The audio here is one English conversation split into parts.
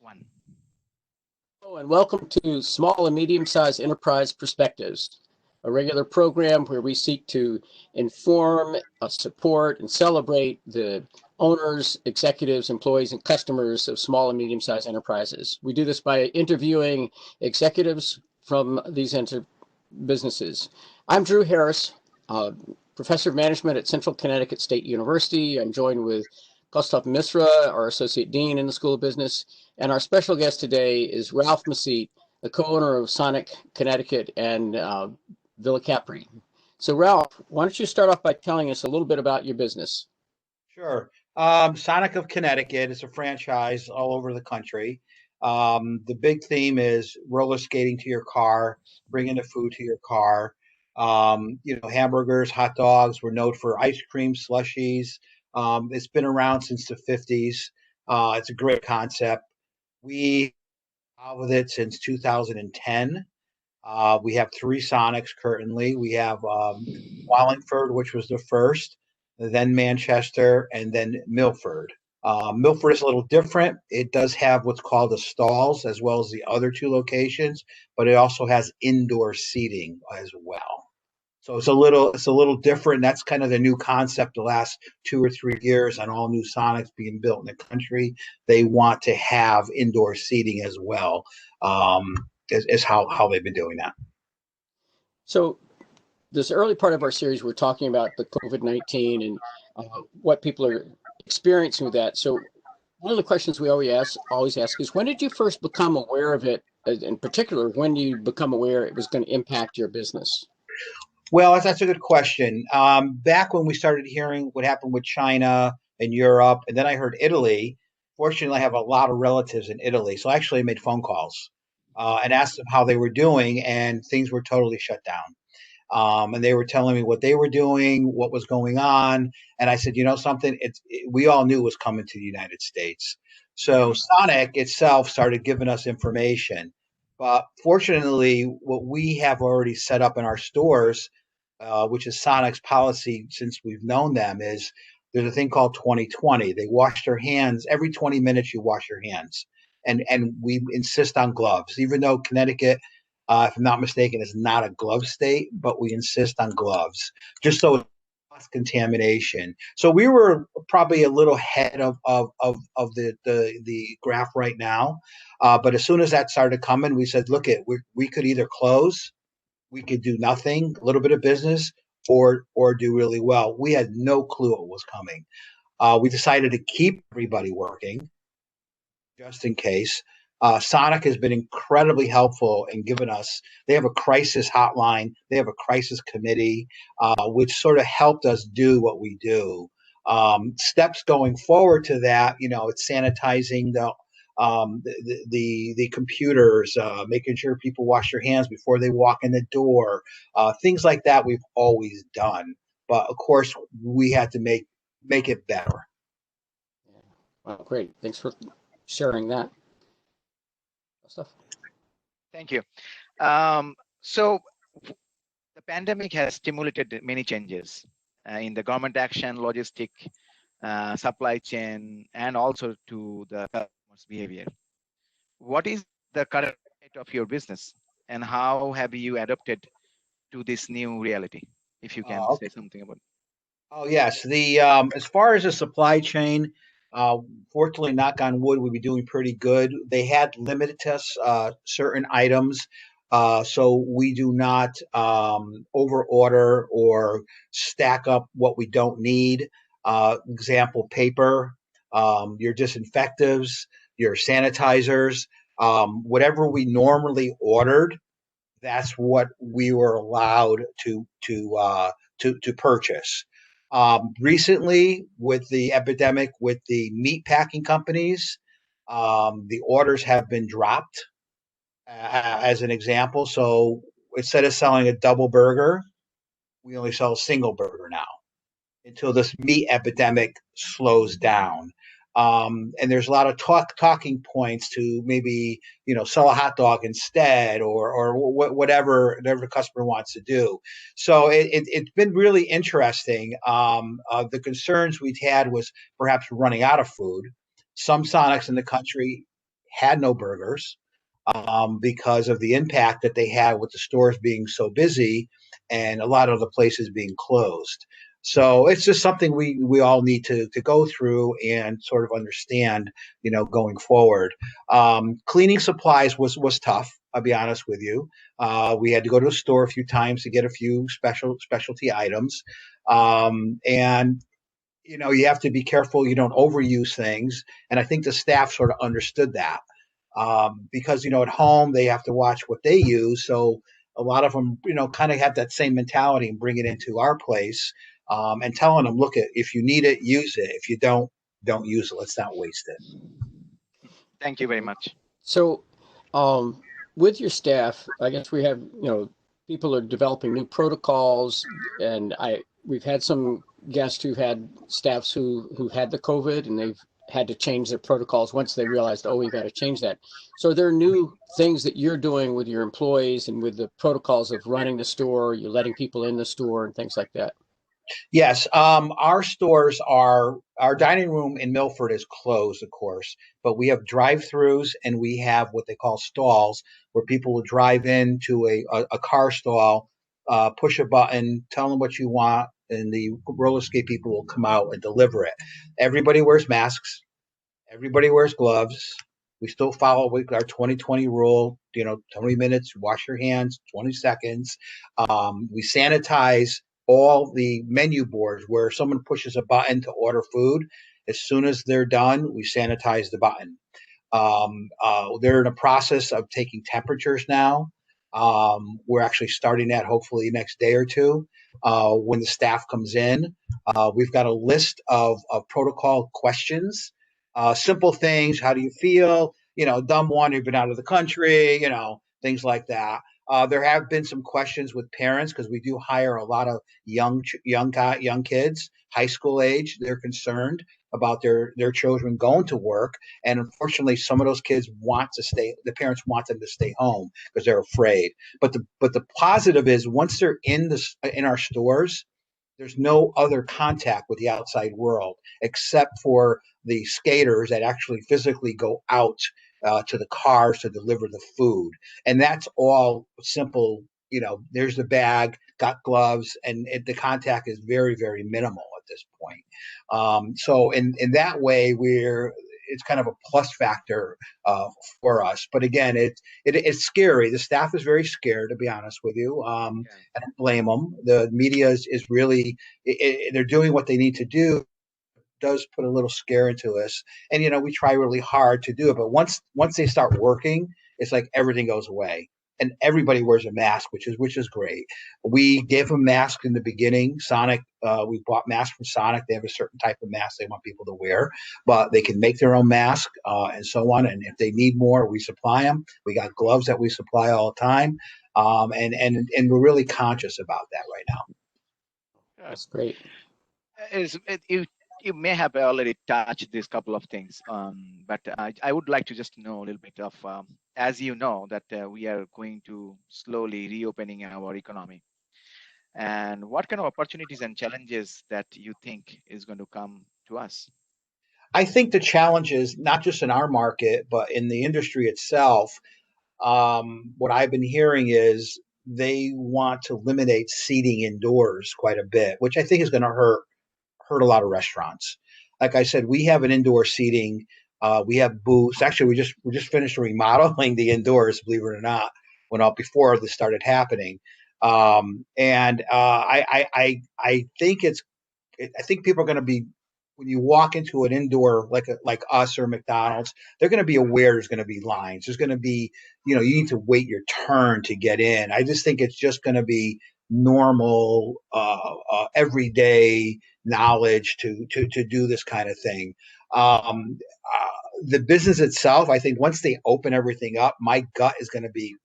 One. Hello, and welcome to Small and Medium-Sized Enterprise Perspectives, a regular program where we seek to inform, support, and celebrate the owners, executives, employees, and customers of small and medium-sized enterprises. We do this by interviewing executives from these businesses. I'm Drew Harris, professor of management at Central Connecticut State University. I'm joined with Gustav Misra, our associate dean in the School of Business. And our special guest today is Ralph Mesite, the co-owner of Sonic Connecticut and Villa Capri. So Ralph, why don't you start off by telling us a little bit about your business? Sure. Sonic of Connecticut is a franchise all over the country. The big theme is roller skating to your car, bringing the food to your car. Hamburgers, hot dogs. We're known for ice cream, slushies. It's been around since the 50s. It's a great concept. We have with it since 2010. We have three Sonics currently. We have Wallingford, which was the first, then Manchester, and then Milford. Milford is a little different. It does have what's called the stalls as well as the other two locations, but it also has indoor seating as well. So it's a little different. That's kind of the new concept the last 2 or 3 years on all new Sonics being built in the country. They want to have indoor seating as well, is how they've been doing that. So this early part of our series, we're talking about the COVID-19 and what people are experiencing with that. So one of the questions we always ask is, when did you first become aware of it? In particular, when you become aware it was going to impact your business? Well, that's a good question. Back when we started hearing what happened with China and Europe, and then I heard Italy. Fortunately, I have a lot of relatives in Italy, so I actually made phone calls and asked them how they were doing, and things were totally shut down. And they were telling me what they were doing, what was going on, and I said, you know something, we all knew it was coming to the United States. So Sonic itself started giving us information. But fortunately, what we have already set up in our stores, which is Sonic's policy since we've known them, is there's a thing called 2020. They wash their hands every 20 minutes. You wash your hands, and we insist on gloves, even though Connecticut, if I'm not mistaken, is not a glove state, but we insist on gloves just so it's contamination. So we were probably a little ahead of the graph right now, but as soon as that started coming, we said, look, we could either close, we could do nothing, a little bit of business, or do really well. We had no clue what was coming. We decided to keep everybody working just in case. Sonic has been incredibly helpful in giving us, they have a crisis hotline, they have a crisis committee, which sort of helped us do what we do. Steps going forward to that, it's sanitizing the computers, making sure people wash their hands before they walk in the door, things like that we've always done. But of course, we had to make it better. Well, great. Thanks for sharing that stuff. Thank you. So the pandemic has stimulated many changes in the government action, logistic, supply chain, and also to the customer's behavior. What is the current state of your business, and how have you adapted to this new reality? If you can say something about it. Oh, yes. As far as the supply chain, fortunately, knock on wood, we'd be doing pretty good. They had limited us certain items, so we do not over order or stack up what we don't need. Example, paper, your disinfectives, your sanitizers, whatever we normally ordered, that's what we were allowed to purchase. Recently, with the epidemic with the meat packing companies, the orders have been dropped, as an example. So instead of selling a double burger, we only sell a single burger now until this meat epidemic slows down. And there's a lot of talking points to maybe, sell a hot dog instead, or whatever the customer wants to do. So it's been really interesting. The concerns we've had was perhaps running out of food. Some Sonics in the country had no burgers because of the impact that they had with the stores being so busy and a lot of the places being closed. So it's just something we all need to go through and sort of understand, going forward. Cleaning supplies was tough. I'll be honest with you. We had to go to the store a few times to get a few specialty items, and you have to be careful you don't overuse things. And I think the staff sort of understood that because at home they have to watch what they use. So a lot of them, kind of have that same mentality and bring it into our place, and telling them, look, if you need it, use it. If you don't use it. Let's not waste it. Thank you very much. So, with your staff, I guess we have, people are developing new protocols, and we've had some guests who had staffs who had the COVID, and they've had to change their protocols once they realized, oh, we've got to change that. So are there new things that you're doing with your employees and with the protocols of running the store, you're letting people in the store and things like that? Yes, our dining room in Milford is closed, of course, but we have drive-throughs and we have what they call stalls where people will drive into a car stall, push a button, tell them what you want, and the roller skate people will come out and deliver it. Everybody wears masks. Everybody wears gloves. We still follow our 2020 rule, 20 minutes, wash your hands, 20 seconds. We sanitize all the menu boards where someone pushes a button to order food. As soon as they're done, we sanitize the button. They're in a process of taking temperatures now. We're actually starting that hopefully next day or two. When the staff comes in, we've got a list of protocol questions, simple things. How do you feel? Dumb one, you've been out of the country, things like that. There have been some questions with parents because we do hire a lot of young kids, high school age. They're concerned about their children going to work, and unfortunately, some of those kids want to stay. The parents want them to stay home because they're afraid. But the positive is once they're in our stores, there's no other contact with the outside world except for the skaters that actually physically go out to the cars to deliver the food. And that's all simple. There's the bag, got gloves, and the contact is very, very minimal at this point. So in that way, it's kind of a plus factor for us. But again, it's scary. The staff is very scared, to be honest with you. I don't blame them. The media is really, they're doing what they need to do. Does put a little scare into us, and we try really hard to do it. But once they start working, it's like everything goes away, and everybody wears a mask, which is great. We gave them masks in the beginning. Sonic, we bought masks from Sonic. They have a certain type of mask they want people to wear, but they can make their own mask and so on. And if they need more, we supply them. We got gloves that we supply all the time, and we're really conscious about that right now. That's great. You may have already touched these couple of things, but I would like to just know a little bit of, as you know, that we are going to slowly reopening our economy. And what kind of opportunities and challenges that you think is going to come to us? I think the challenge is not just in our market, but in the industry itself. What I've been hearing is they want to eliminate seating indoors quite a bit, which I think is going to hurt a lot of restaurants. Like I said, we have an indoor seating. We have booths. Actually, we just finished remodeling the indoors, believe it or not, before this started happening. And I think I think people are going to be, when you walk into an indoor like us or McDonald's, they're going to be aware there's going to be lines. There's going to be, you need to wait your turn to get in. I just think it's just going to be normal, everyday knowledge to do this kind of thing. The business itself, I think once they open everything up, my gut is going to be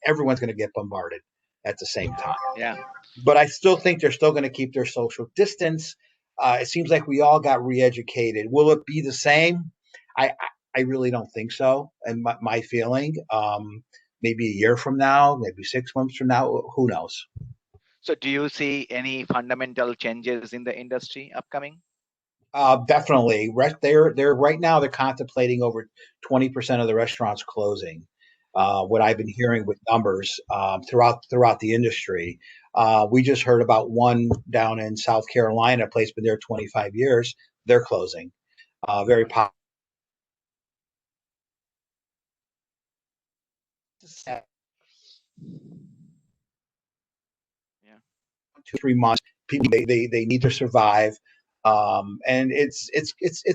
everyone's going to get bombarded at the same time. Yeah. But I still think they're still going to keep their social distance. It seems like we all got re-educated. Will it be the same? I really don't think so. And my feeling, maybe a year from now, maybe 6 months from now, who knows? So do you see any fundamental changes in the industry upcoming? Definitely. They're right now they're contemplating over 20% of the restaurants closing. What I've been hearing with numbers throughout the industry. We just heard about one down in South Carolina, a place been there 25 years. They're closing. Very popular. Yeah. 2 3 months. People they need to survive, and it's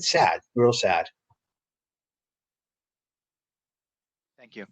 sad, real sad. Thank you.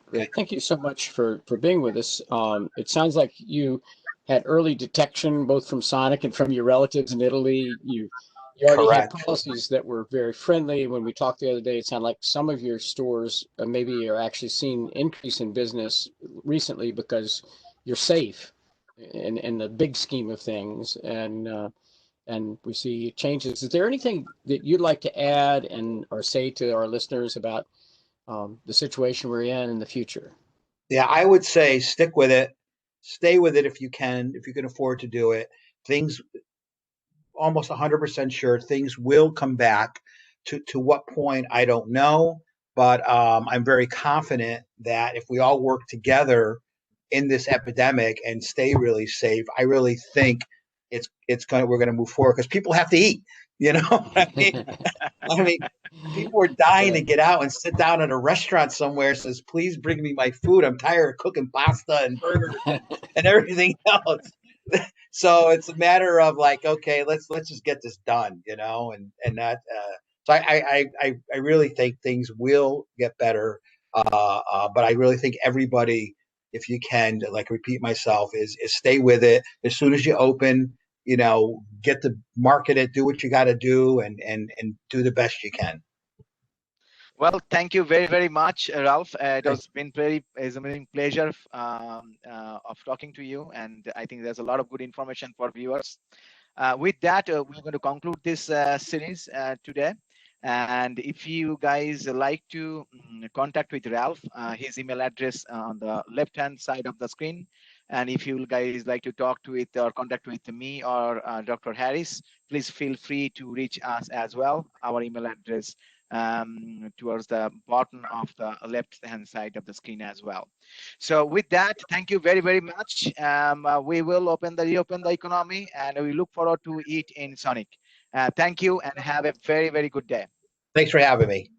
Great. Thank you so much for being with us. It sounds like you had early detection both from Sonic and from your relatives in Italy. You already had Correct. policies that were very friendly. When we talked the other day, it sounded like some of your stores maybe are actually seeing increase in business recently because you're safe in the big scheme of things. And we see changes. Is there anything that you'd like to add and or say to our listeners about the situation we're in the future? Yeah, I would say stick with it. Stay with it if you can afford to do it. Things almost 100% sure things will come back. To what point I don't know, but I'm very confident that if we all work together in this epidemic and stay really safe, I really think we're going to move forward because people have to eat. You know, I mean, people are dying to Right. get out and sit down at a restaurant somewhere. Says, please bring me my food. I'm tired of cooking pasta and burgers and everything else. So it's a matter of like, okay, let's just get this done, you know, and that. So I really think things will get better, but I really think everybody, if you can, like repeat myself, is stay with it. As soon as you open, you know, get to market it, do what you got to do, and do the best you can. Well, thank you very, very much, Ralph. It's a very pleasure of talking to you, and I think there's a lot of good information for viewers. With that, we're going to conclude this series today. And if you guys like to contact with Ralph, his email address on the left-hand side of the screen. And if you guys like to talk to it or contact with me or Dr. Harris, please feel free to reach us as well. Our email address towards the bottom of the left-hand side of the screen as well. So with that, thank you very, very much. We will reopen the economy, and we look forward to it in Sonic. Thank you, and have a very, very good day. Thanks for having me.